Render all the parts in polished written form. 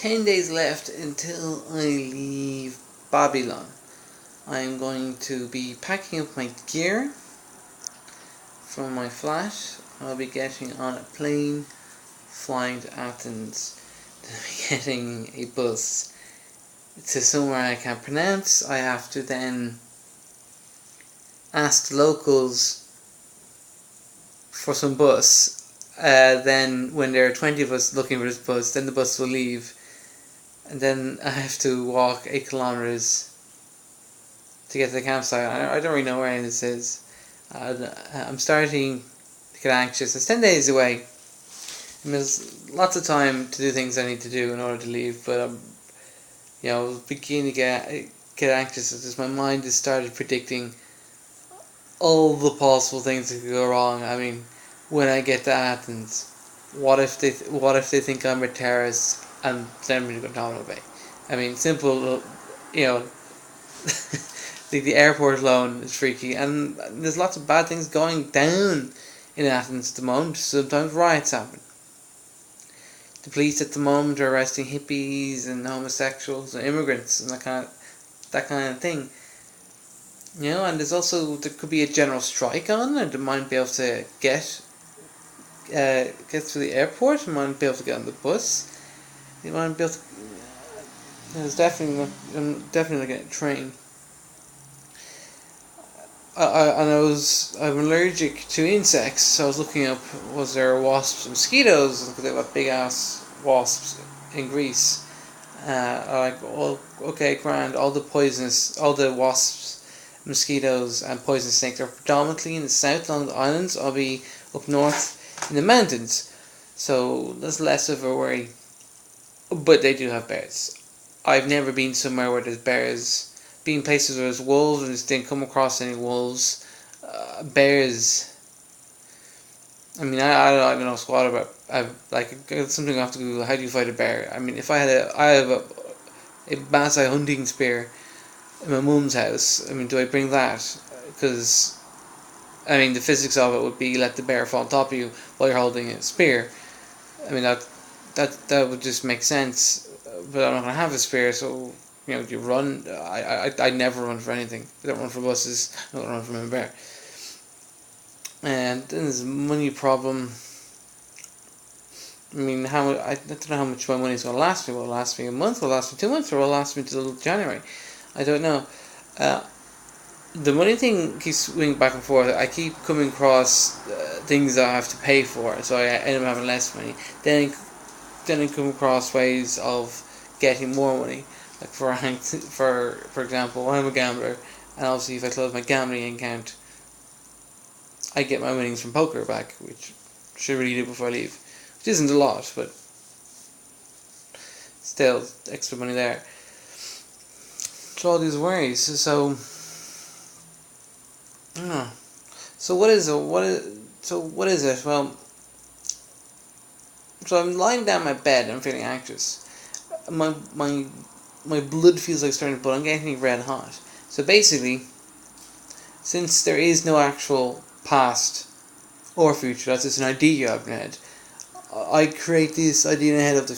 10 days left until I leave Babylon. I'm going to be packing up my gear from my flat. I'll be getting on a plane, flying to Athens. Then I'll be getting a bus to somewhere I can't pronounce. I have to then ask the locals for some bus. Then when there are 20 of us looking for this bus, then the bus will leave. And then I have to walk 8 kilometers to get to the campsite. I don't really know where any of this is. I'm starting to get anxious. It's 10 days away. And there's lots of time to do things I need to do in order to leave, but I'm beginning to get anxious because my mind has started predicting all the possible things that could go wrong. I mean, when I get to Athens, what if they think I'm a terrorist and send me to Guantanamo Bay? I mean, simple, the airport alone is freaky, and there's lots of bad things going down in Athens at the moment. Sometimes riots happen. The police at the moment are arresting hippies and homosexuals and immigrants and that kind of thing. And there could be a general strike on, and they might be able to get to the airport. They might be able to get on the bus. They might be able to. I'm definitely looking at a train. I'm allergic to insects, so I was looking up, was there wasps and mosquitoes? Because they've got big ass wasps in Greece. Okay, grand. All the wasps, mosquitoes, and poisonous snakes are predominantly in the south along the islands. I'll be up north in the mountains, so that's less of a worry. But they do have bears. I've never been somewhere where there's bears. Being places where there's wolves, and just didn't come across any wolves. Bears. I mean, I don't know squat about. It's something I have to Google. How do you fight a bear? I mean, if I have a Maasai hunting spear in my mum's house. I mean, do I bring that? Because, I mean, the physics of it would be let the bear fall on top of you while you're holding a spear. I mean, that would just make sense. But I'm not gonna have a spear, so. You run. I never run for anything. I don't run for buses. I don't run from a bear. And then there's a money problem. I mean, I don't know how much my money is going to last me. Will it last me a month? Will it last me 2 months? Or will it last me till January? I don't know. The money thing keeps swinging back and forth. I keep coming across things that I have to pay for, so I end up having less money. Then I come across ways of getting more money. Like for example, I'm a gambler, and obviously if I close my gambling account, I get my winnings from poker back, which I should really do before I leave. Which isn't a lot, but still extra money there. So all these worries. So I don't know. So what is it? What is it? Well, so I'm lying down in my bed. I'm feeling anxious. My blood feels like starting to boil. I'm getting red hot. So basically, since there is no actual past or future, that's just an idea you have in your head, I create this idea in my head of the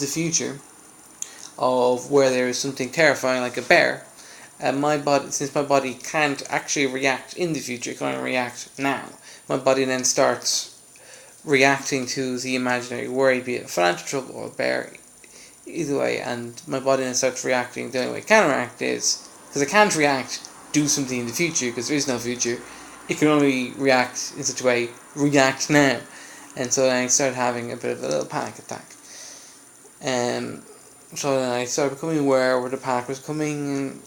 future, of where there is something terrifying like a bear, and since my body can't actually react in the future, it can only react now. My body then starts reacting to the imaginary worry, be it financial trouble or a bear. Either way, and my body then starts reacting. The only way it can react is, because it can't do something in the future, because there is no future, it can only react in such a way, react now. And so then I started having a bit of a little panic attack. So then I started becoming aware where the panic was coming,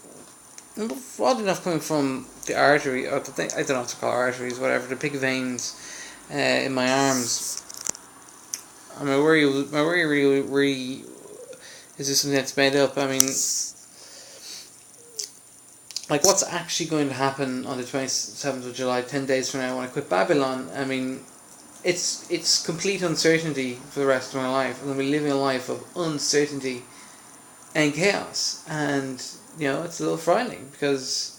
and oddly enough coming from the artery, or the thing, I don't know what to call arteries, whatever, the big veins in my arms. And my worry really is this something that's made up? I mean, like, what's actually going to happen on the 27th of July, 10 days from now, when I quit Babylon? I mean, it's complete uncertainty for the rest of my life. I'm going to be living a life of uncertainty and chaos. And, it's a little frightening, because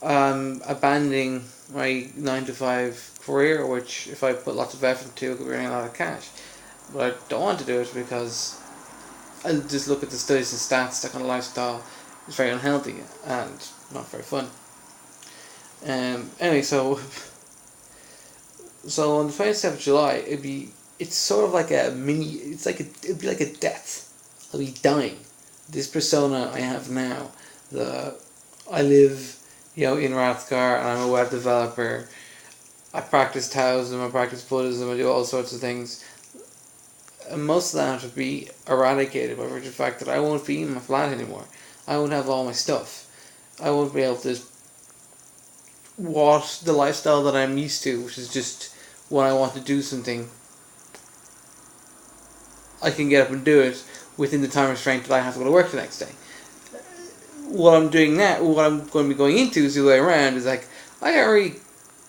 I'm abandoning my 9-to-5 career, which, if I put lots of effort into, I could be earning a lot of cash. But I don't want to do it because and just look at the studies and stats, that kind of lifestyle is very unhealthy and not very fun. Anyway, so on the 27th of July, it's sort of like a mini. It'd be like a death. I'll be dying. This persona I have now, I live, in Rathgar, and I'm a web developer. I practice Taoism, I practice Buddhism, I do all sorts of things. And most of that would be eradicated by virtue of the fact that I won't be in my flat anymore. I won't have all my stuff. I won't be able to walk the lifestyle that I'm used to, which is just when I want to do something, I can get up and do it within the time restraint that I have to go to work the next day. What I'm doing now, what I'm going to be going into is the other way around, is like, I can't really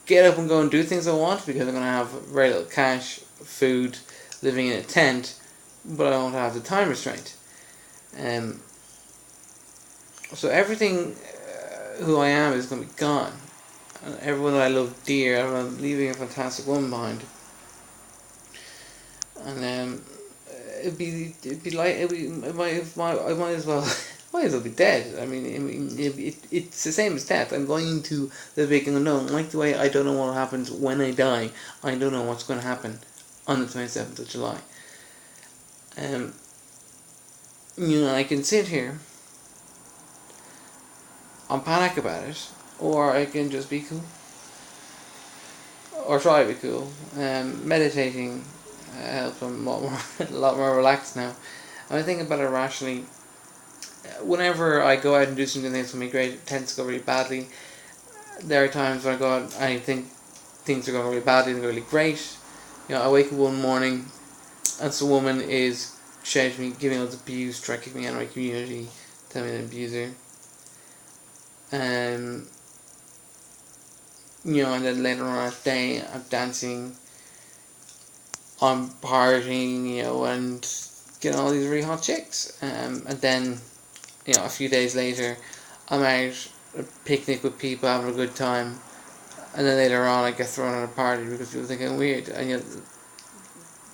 get up and go and do things I want because I'm going to have very little cash, food, living in a tent, but I don't have the time restraint. So everything, who I am, is going to be gone. And everyone that I love dear, I'm leaving a fantastic woman behind. And I might as well. Might as well be dead. I mean, it's the same as death. I'm going into the big unknown. Like the way I don't know what happens when I die, I don't know what's going to happen on the 27th of July. I can sit here and panic about it, or I can just be cool, or try to be cool. Meditating helps. I'm a lot more relaxed now. And I think about it rationally. Whenever I go out and do something that's going to be great, it tends to go really badly. There are times when I go out and I think things are going really badly and they're really great. I wake up one morning and some woman is shouting me, giving us abuse, trying to kick me out of my community, telling me I'm an abuser. And then later on that day, I'm dancing, I'm partying, and getting all these really hot chicks. And then, a few days later, I'm out at a picnic with people, having a good time, and then later on I get thrown at a party because people think I'm weird. And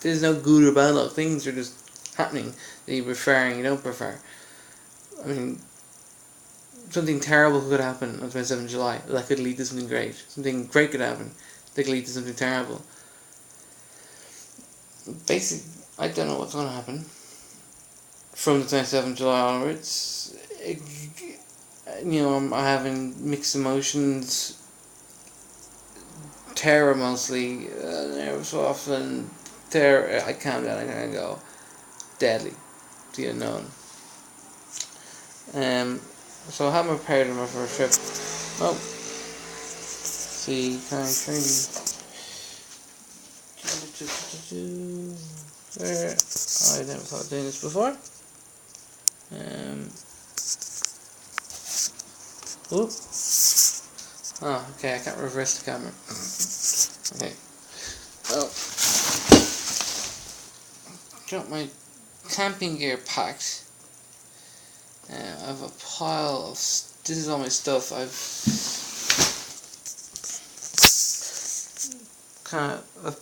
there's no good or bad luck. Things are just happening that you prefer and you don't prefer. I mean, something terrible could happen on 27th of July that could lead to something great. Something great could happen that could lead to something terrible. Basically, I don't know what's going to happen from the 27th of July onwards. I'm having mixed emotions. Terror mostly, every so often. Terror, I calm down, I kind of go deadly, the unknown. So I haven't prepared for my first trip. Oh, see, kind of training. There, I never thought of doing this before. Oop. Oh, okay, I can't reverse the camera. Okay. Well, got my camping gear packed. I have a pile of. This is all my stuff. I've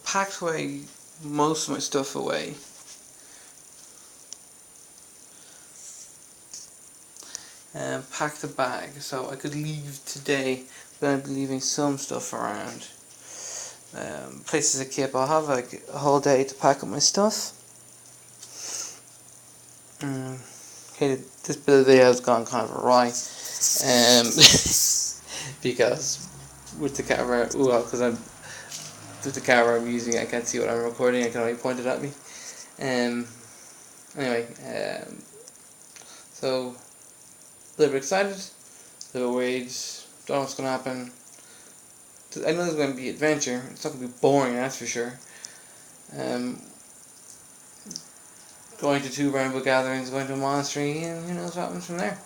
packed away most of my stuff away. And packed a bag so I could leave today, but I'll be leaving some stuff around. Places to keep. I'll have a whole day to pack up my stuff. Okay, this bit of the video has gone kind of awry, because with the camera, because I'm using, I can't see what I'm recording. I can only point it at me. Anyway, so a little bit excited, a little worried. Don't know what's gonna happen. I know there's going to be adventure. It's not going to be boring, that's for sure. Going to 2 ramble gatherings, going to a monastery, and who knows what happens from there.